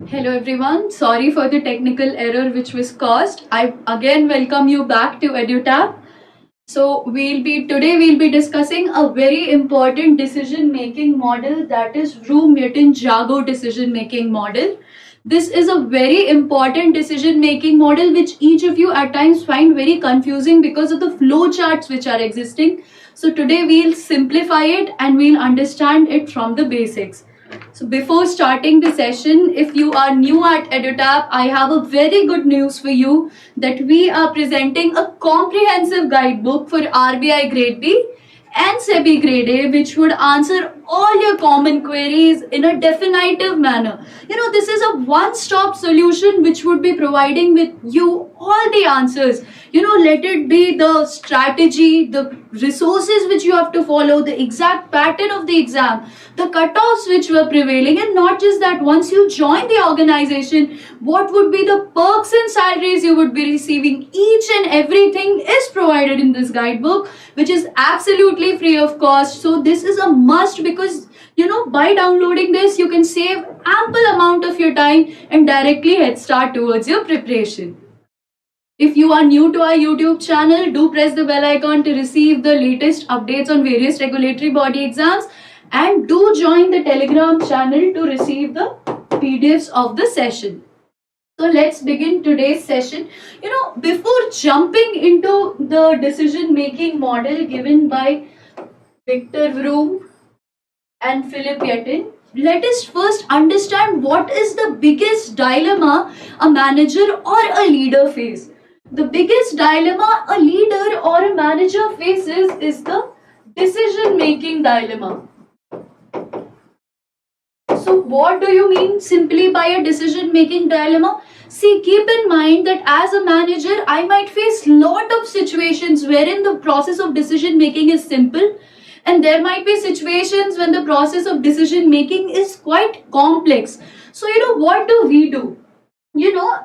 Hello everyone, sorry for the technical error which was caused. I again welcome you back to EduTap. So today we'll be discussing a very important decision making model, that is Vroom-Yetton-Jago decision making model. This is a very important decision making model which each of you at times find very confusing because of the flow charts which are existing. So today we'll simplify it and we'll understand it from the basics. So before starting the session, if you are new at EduTap, I have a very good news for you that we are presenting a comprehensive guidebook for RBI Grade B and SEBI Grade A, which would answer all your common queries in a definitive manner. This is a one-stop solution which would be providing with you all the answers. Let it be the strategy, the resources which you have to follow, the exact pattern of the exam, the cutoffs which were prevailing, and not just that, once you join the organization, what would be the perks and salaries you would be receiving. Each and everything is provided in this guidebook, which is absolutely free of cost. So this is a must because by downloading this, you can save ample amount of your time and directly head start towards your preparation. If you are new to our YouTube channel, do press the bell icon to receive the latest updates on various regulatory body exams, and do join the Telegram channel to receive the PDFs of the session. So let's begin today's session. Before jumping into the decision making model given by Victor Vroom and Vroom-Yetton, let us first understand what is the biggest dilemma a manager or a leader faces. The biggest dilemma a leader or a manager faces is the decision making dilemma. So what do you mean simply by a decision making dilemma? See, keep in mind that as a manager, I might face lot of situations wherein the process of decision making is simple, and there might be situations when the process of decision making is quite complex. So what do we do?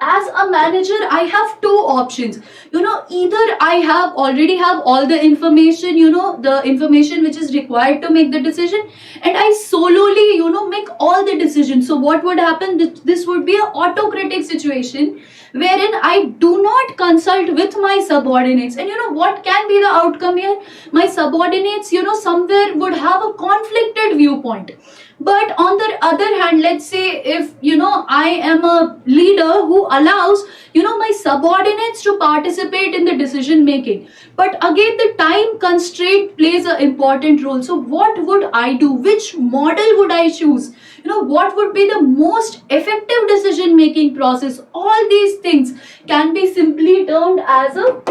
As a manager, I have two options. Either I already have all the information, the information which is required to make the decision, and I solely, make all the decisions. So what would happen? This would be an autocratic situation wherein I do not consult with my subordinates. And what can be the outcome here? My subordinates, somewhere would have a conflicted viewpoint. But on the other hand, let's say if I am a leader who allows my subordinates to participate in the decision making, but again the time constraint plays an important role. So what would I do? Which model would I choose? What would be the most effective decision making process? All these things can be simply termed as a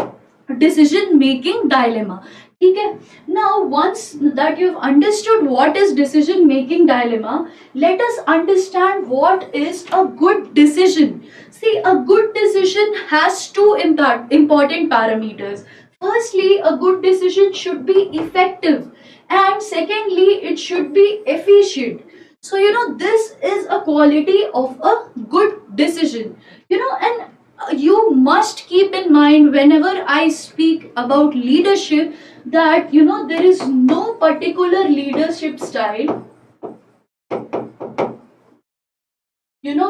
decision making dilemma. Okay. Now, once that you've understood what is decision making dilemma, let us understand what is a good decision. See, a good decision has two important parameters. Firstly, a good decision should be effective, and secondly, it should be efficient. So, this is a quality of a good decision. And you must keep in mind whenever I speak about leadership that there is no particular leadership style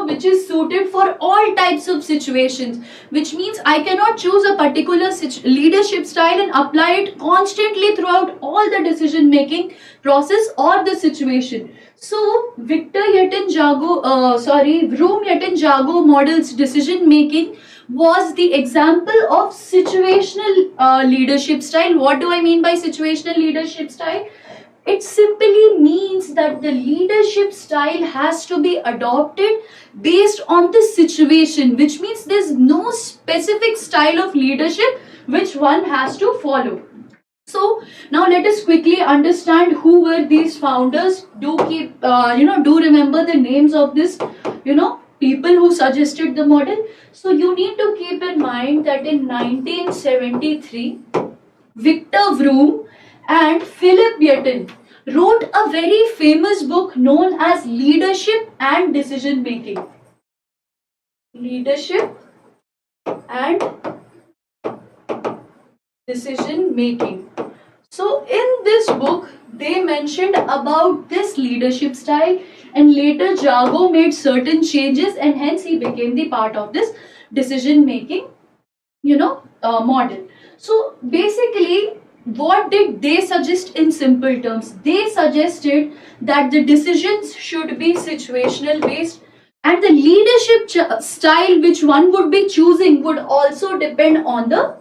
which is suited for all types of situations, which means I cannot choose a particular leadership style and apply it constantly throughout all the decision making process or the situation. So Vroom-Yetton-Jago model's decision making was the example of situational leadership style. What do I mean by situational leadership style? It simply means that the leadership style has to be adopted based on the situation, which means there's no specific style of leadership which one has to follow. So now let us quickly understand who were these founders. Do remember the names of this, people who suggested the model. So you need to keep in mind that in 1973, Victor Vroom and Vroom-Yetton wrote a very famous book known as Leadership and Decision Making. Leadership and Decision Making. So in this book, they mentioned about this leadership style, and later Jago made certain changes, and hence he became the part of this decision making, model. So basically, what did they suggest in simple terms? They suggested that the decisions should be situational based, and the leadership style which one would be choosing would also depend on the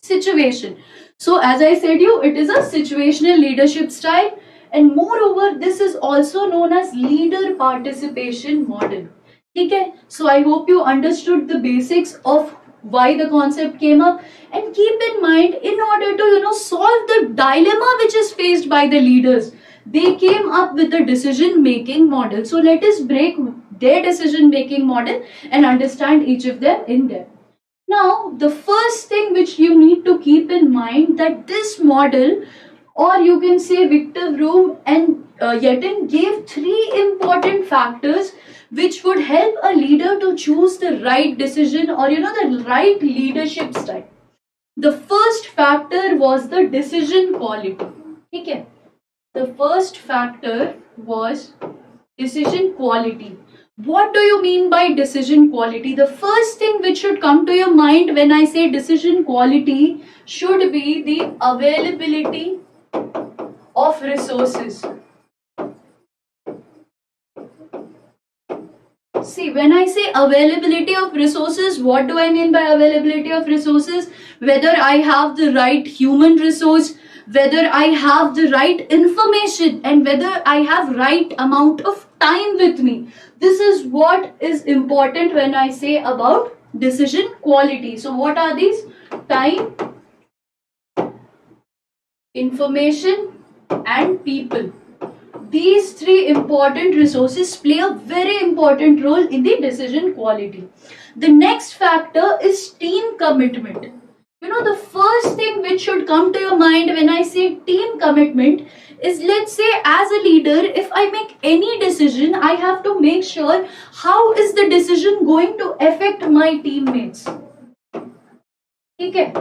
situation. So as I said you, it is a situational leadership style, and moreover this is also known as leader participation model. Okay, so I hope you understood the basics of why the concept came up, and keep in mind, in order to solve the dilemma which is faced by the leaders, they came up with the decision making model. So let us break their decision making model and understand each of them in depth. Now, the first thing which you need to keep in mind, that this model, or you can say Victor Vroom and Yetton, gave three important factors which would help a leader to choose the right decision, or the right leadership style. The first factor was the decision quality. Okay. The first factor was decision quality. What do you mean by decision quality? The first thing which should come to your mind when I say decision quality should be the availability of resources. See, when I say availability of resources, what do I mean by availability of resources? Whether I have the right human resource, whether I have the right information, and whether I have right amount of time with me. This is what is important when I say about decision quality. So what are these? Time, information, and people. These three important resources play a very important role in the decision quality. The next factor is team commitment. The first thing which should come to your mind when I say team commitment is, let's say as a leader, if I make any decision, I have to make sure how is the decision going to affect my teammates. Okay.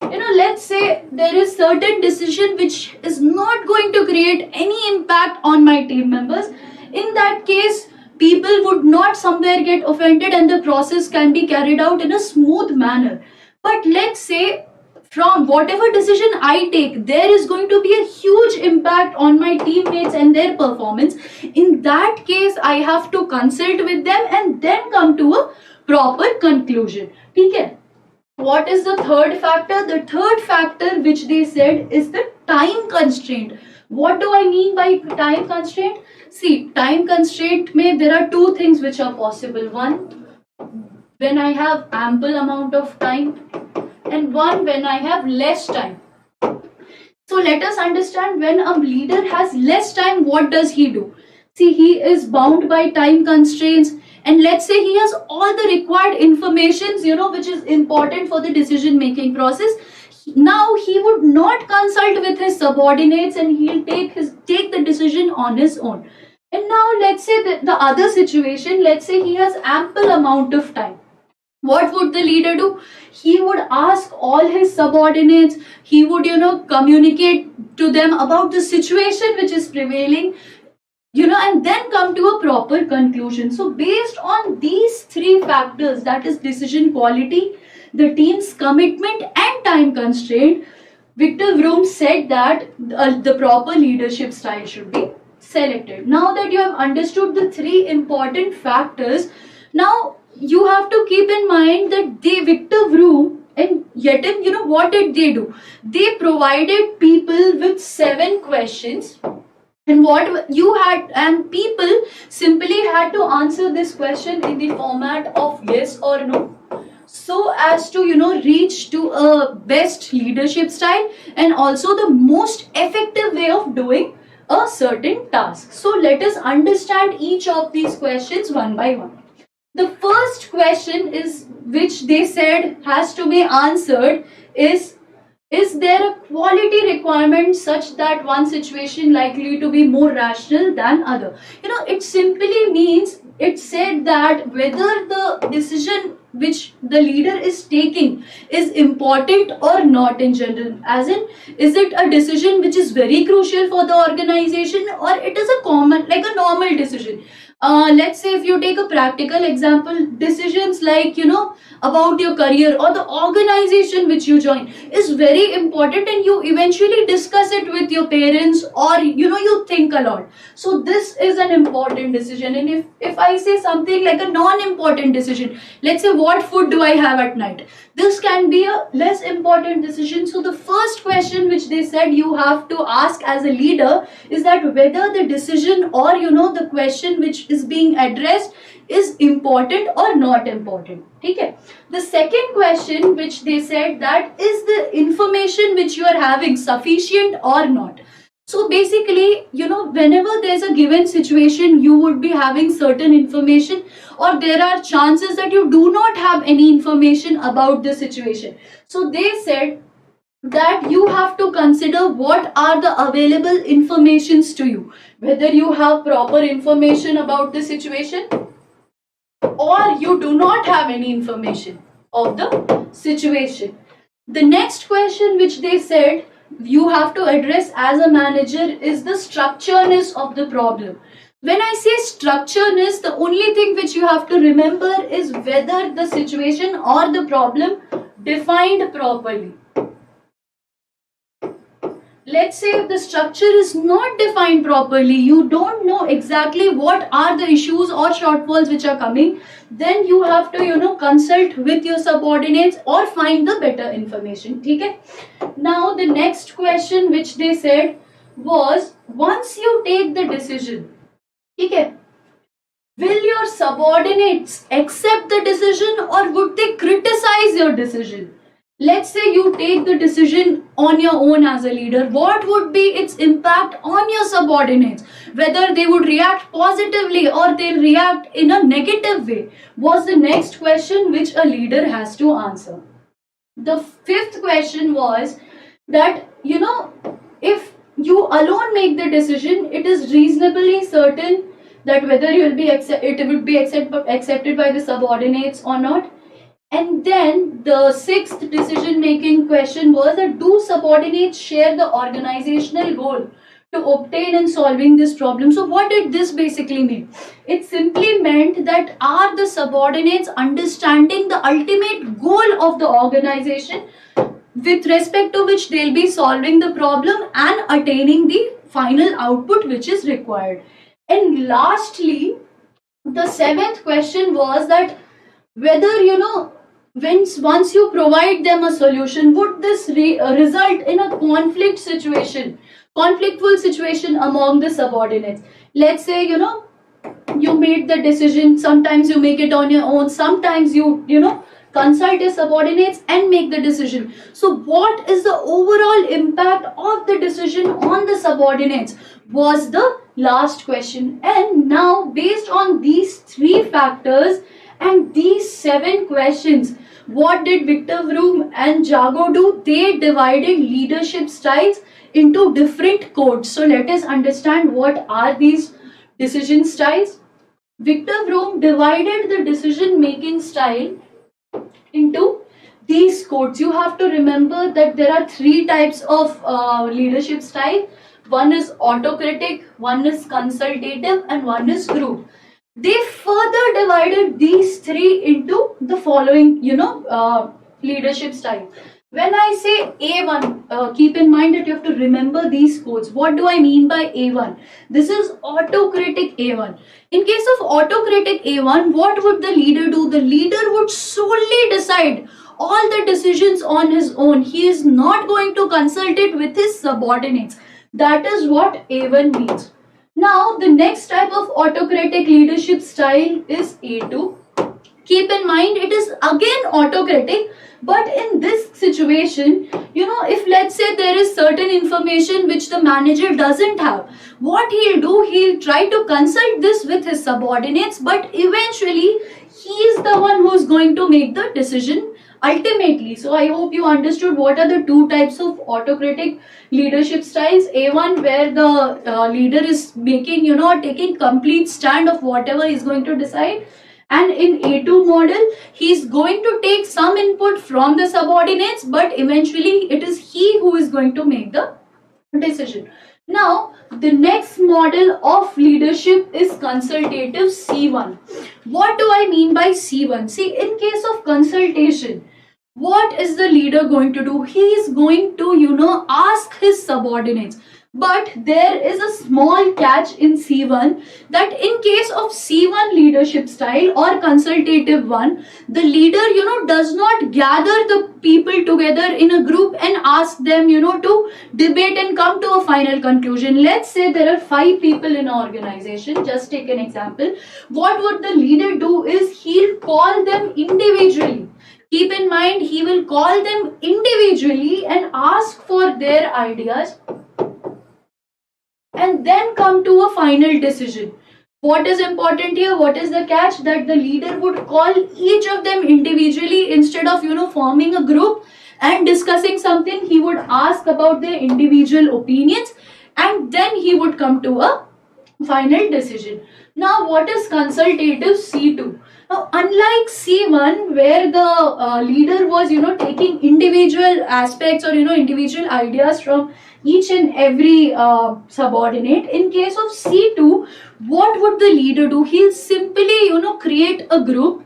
Let's say there is certain decision which is not going to create any impact on my team members. In that case, people would not somewhere get offended, and the process can be carried out in a smooth manner. But let's say from whatever decision I take, there is going to be a huge impact on my teammates and their performance. In that case, I have to consult with them and then come to a proper conclusion. Okay. What is the third factor? The third factor which they said is the time constraint. What do I mean by time constraint? See, time constraint may there are two things which are possible. One, when I have ample amount of time, and one when I have less time. So let us understand, when a leader has less time, what does he do? See, he is bound by time constraints, and let's say he has all the required informations, which is important for the decision making process. Now he would not consult with his subordinates, and he'll take the decision on his own. And now let's say the other situation, let's say he has ample amount of time. What would the leader do? He would ask all his subordinates, he would communicate to them about the situation which is prevailing, and then come to a proper conclusion. So based on these three factors, that is decision quality, the team's commitment, and time constraint, Victor Vroom said that the proper leadership style should be selected. Now that you have understood the three important factors, now you have to keep in mind that Victor Vroom and Yetton, what did they do? They provided people with 7 questions, and people simply had to answer this question in the format of yes or no, so as to reach to a best leadership style and also the most effective way of doing a certain task. So let us understand each of these questions one by one. The first question is, which they said has to be answered, is Is there a quality requirement such that one situation likely to be more rational than other? It simply means, it said that whether the decision which the leader is taking is important or not in general. As in, is it a decision which is very crucial for the organization, or it is a common, like a normal decision? Let's say if you take a practical example, decisions like, about your career or the organization which you join is very important, and you eventually discuss it with your parents, or you think a lot. So this is an important decision. And if I say something like a non-important decision, let's say what food do I have at night, this can be a less important decision. So the first question which they said you have to ask as a leader is that whether the decision, or the question which is being addressed is important or not important. Okay. The second question which they said, that is the information which you are having sufficient or not. So basically, whenever there's a given situation, you would be having certain information, or there are chances that you do not have any information about the situation. So they said that you have to consider what are the available informations to you, whether you have proper information about the situation, or you do not have any information of the situation. The next question which they said you have to address as a manager is the structureness of the problem. When I say structureness, the only thing which you have to remember is whether the situation or the problem defined properly. Let's say if the structure is not defined properly, you don't know exactly what are the issues or shortfalls which are coming, then you have to consult with your subordinates or find the better information. Okay? Now the next question which they said was, once you take the decision, okay, will your subordinates accept the decision, or would they criticize your decision? Let's say you take the decision on your own as a leader. What would be its impact on your subordinates? Whether they would react positively or they'll react in a negative way was the next question which a leader has to answer. The fifth question was that, if you alone make the decision, it is reasonably certain that whether it would be accepted by the subordinates or not. And then the sixth decision making question was that, do subordinates share the organizational goal to obtain in solving this problem? So what did this basically mean? It simply meant that, are the subordinates understanding the ultimate goal of the organization with respect to which they'll be solving the problem and attaining the final output which is required? And lastly, the seventh question was that, whether once you provide them a solution, would this result in a conflictful situation among the subordinates? Let's say, you made the decision, sometimes you make it on your own, sometimes you consult your subordinates and make the decision. So what is the overall impact of the decision on the subordinates was the last question. And now, based on these three factors and these 7 questions, what did Victor Vroom-Yetton-Jago do? They divided leadership styles into different codes. So let us understand what are these decision styles. Victor Vroom divided the decision making style into these codes. You have to remember that there are 3 types of leadership style. One is autocratic, one is consultative, and one is group. They further divided these 3 into the following, leadership style. When I say A1, keep in mind that you have to remember these codes. What do I mean by A1? This is autocratic A1. In case of autocratic A1, what would the leader do? The leader would solely decide all the decisions on his own. He is not going to consult it with his subordinates. That is what A1 means. Now, the next type of autocratic leadership style is A2. Keep in mind, it is again autocratic, but in this situation, if let's say there is certain information which the manager doesn't have, what he'll do, he'll try to consult this with his subordinates, but eventually he is the one who is going to make the decision ultimately. So I hope you understood what are the two types of autocratic leadership styles. A1, where the leader is making, taking complete stand of whatever he's going to decide, and in A2 model, he's going to take some input from the subordinates, but eventually it is he who is going to make the decision. Now, the next model of leadership is consultative C1. What do I mean by C1? See, in case of consultation, what is the leader going to do? He is going to, ask his subordinates. But there is a small catch in C1, that in case of C1 leadership style or consultative one, the leader, does not gather the people together in a group and ask them, to debate and come to a final conclusion. Let's say there are 5 people in an organization. Just take an example. What would the leader do is he'll call them individually. Keep in mind, he will call them individually and ask for their ideas, and then come to a final decision. What is important here? What is the catch? That the leader would call each of them individually instead of, forming a group and discussing something. He would ask about their individual opinions, and then he would come to a final decision. Now, what is consultative C2? Now, unlike C1, where the leader was, taking individual aspects or, individual ideas from each and every subordinate, in case of C2, what would the leader do? He'll simply, create a group.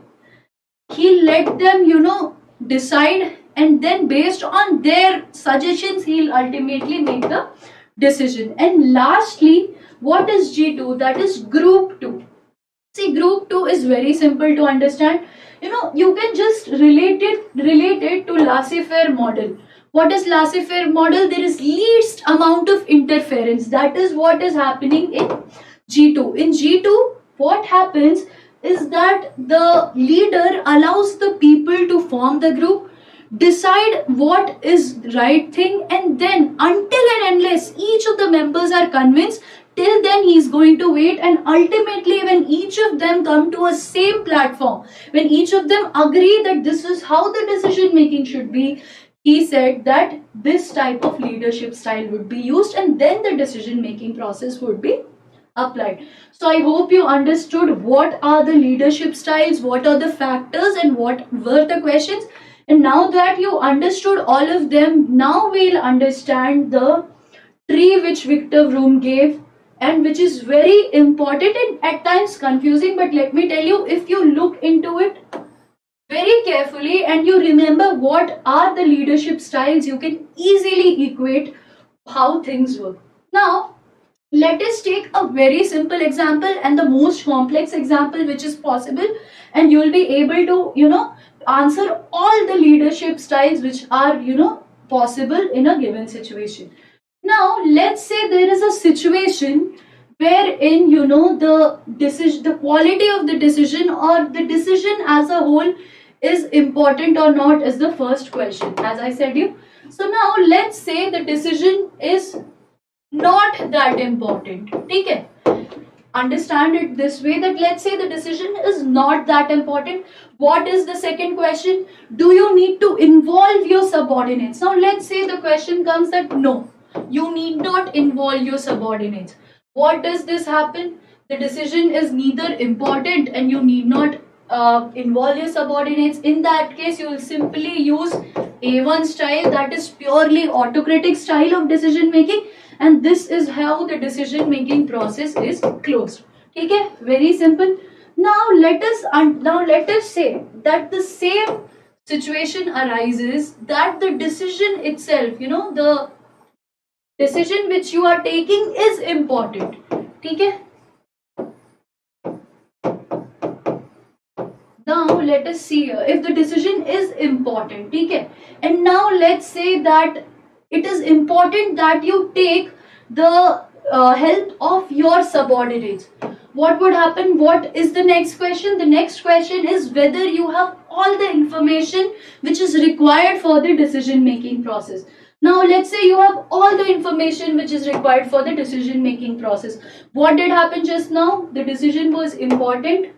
He'll let them, decide, and then based on their suggestions, he'll ultimately make the decision. And lastly, what is G2? That is group 2. See, group 2 is very simple to understand. You can just relate it to laissez-faire model. What is laissez-faire model? There is least amount of interference. That is what is happening in G2. In G2, what happens is that the leader allows the people to form the group, decide what is right thing, and then until and unless each of the members are convinced, till then he is going to wait, and ultimately when each of them come to a same platform, when each of them agree that this is how the decision making should be, he said that this type of leadership style would be used, and then the decision making process would be applied. So I hope you understood what are the leadership styles, what are the factors, and what were the questions. And now that you understood all of them, now we'll understand the tree which Victor Vroom gave, and which is very important and at times confusing. But let me tell you, if you look into it very carefully and you remember what are the leadership styles, you can easily equate how things work. Now, let us take a very simple example and the most complex example which is possible, and you will be able to, answer all the leadership styles which are, possible in a given situation. Now, let's say there is a situation wherein, the quality of the decision or the decision as a whole is important or not is the first question, as I said you. So now let's say the decision is not that important. Okay? Understand it this way, that let's say the decision is not that important. What is the second question? Do you need to involve your subordinates? Now let's say the question comes that no, you need not involve your subordinates. What does this happen? The decision is neither important and you need not involve your subordinates. In that case, you will simply use A1 style, that is purely autocratic style of decision making, and this is how the decision making process is closed. Okay, very simple. Now let us say that the same situation arises, that the decision itself, the decision which you are taking is important. Okay. Now let us see here, if the decision is important, okay, and now let's say that it is important that you take the help of your subordinates. What would happen? What is the next question? The next question is whether you have all the information which is required for the decision making process. Now let's say you have all the information which is required for the decision making process. What did happen just now? The decision was important.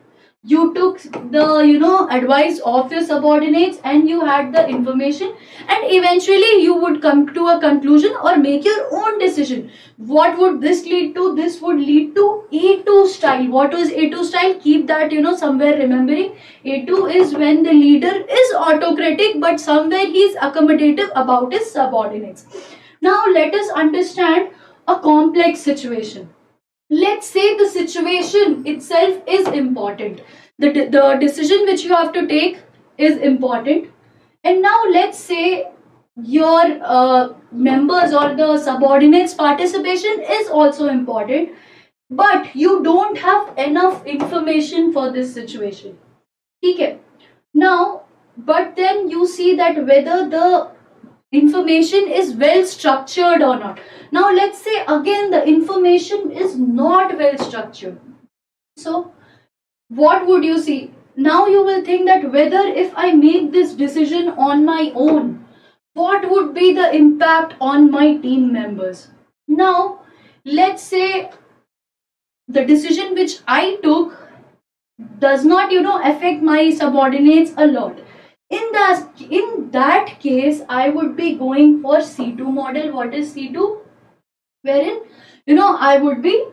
you took the advice of your subordinates, and you had the information, and eventually you would come to a conclusion or make your own decision. What would this lead to? This would lead to A2 style. What was A2 style? Keep that somewhere remembering. A2 is when the leader is autocratic, but somewhere he is accommodative about his subordinates. Now let us understand a complex situation. Let's say the situation itself is important. The decision which you have to take is important. And now let's say your members or the subordinates participation is also important, but you don't have enough information for this situation. Okay. Now, but then you see that whether the information is well structured or not. Now let's say again the information is not well structured. So what would you see? Now you will think that whether if I make this decision on my own, what would be the impact on my team members? Now let's say the decision which I took does not affect my subordinates a lot. In that case, I would be going for C2 model. What is C2? Wherein I would be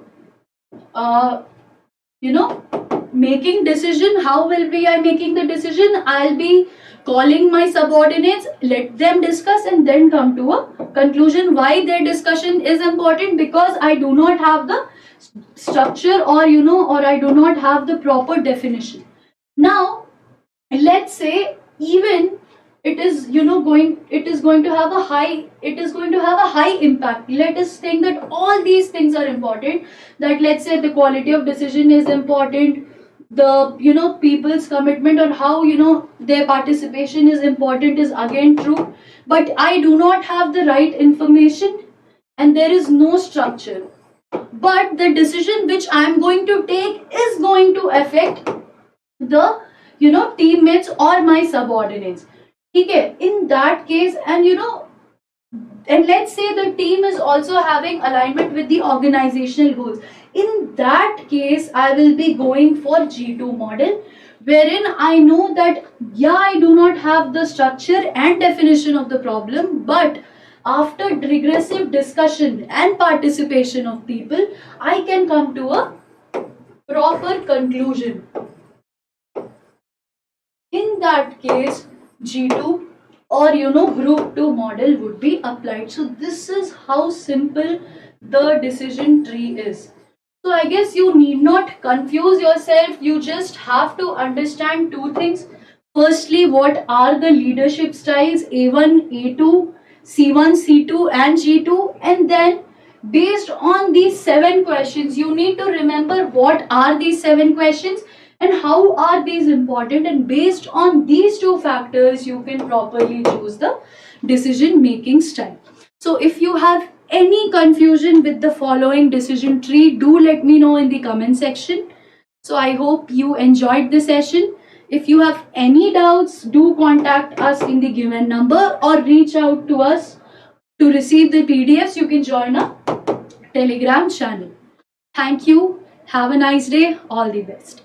making decision. How will be I making the decision? I'll be calling my subordinates, let them discuss, and then come to a conclusion. Why their discussion is important? Because I do not have the structure, or I do not have the proper definition. Now let's say even it is going to have a high impact. Let us think that all these things are important, that let's say the quality of decision is important, the people's commitment or how their participation is important is again true, but I do not have the right information and there is no structure. But the decision which I am going to take is going to affect the teammates or my subordinates. Okay, in that case, and let's say the team is also having alignment with the organizational goals. In that case, I will be going for G2 model, wherein I know that I do not have the structure and definition of the problem, but after regressive discussion and participation of people, I can come to a proper conclusion. In that case, G2 or group 2 model would be applied. So this is how simple the decision tree is. So I guess you need not confuse yourself. You just have to understand two things. Firstly, what are the leadership styles A1, A2, C1, C2 and G2, and then based on these 7 questions, you need to remember what are these 7 questions and how are these important, and based on these 2 factors you can properly choose the decision making style. So if you have any confusion with the following decision tree, do let me know in the comment section. So I hope you enjoyed the session. If you have any doubts, do contact us in the given number or reach out to us to receive the PDFs. You can join our Telegram channel. Thank you. Have a nice day. All the best.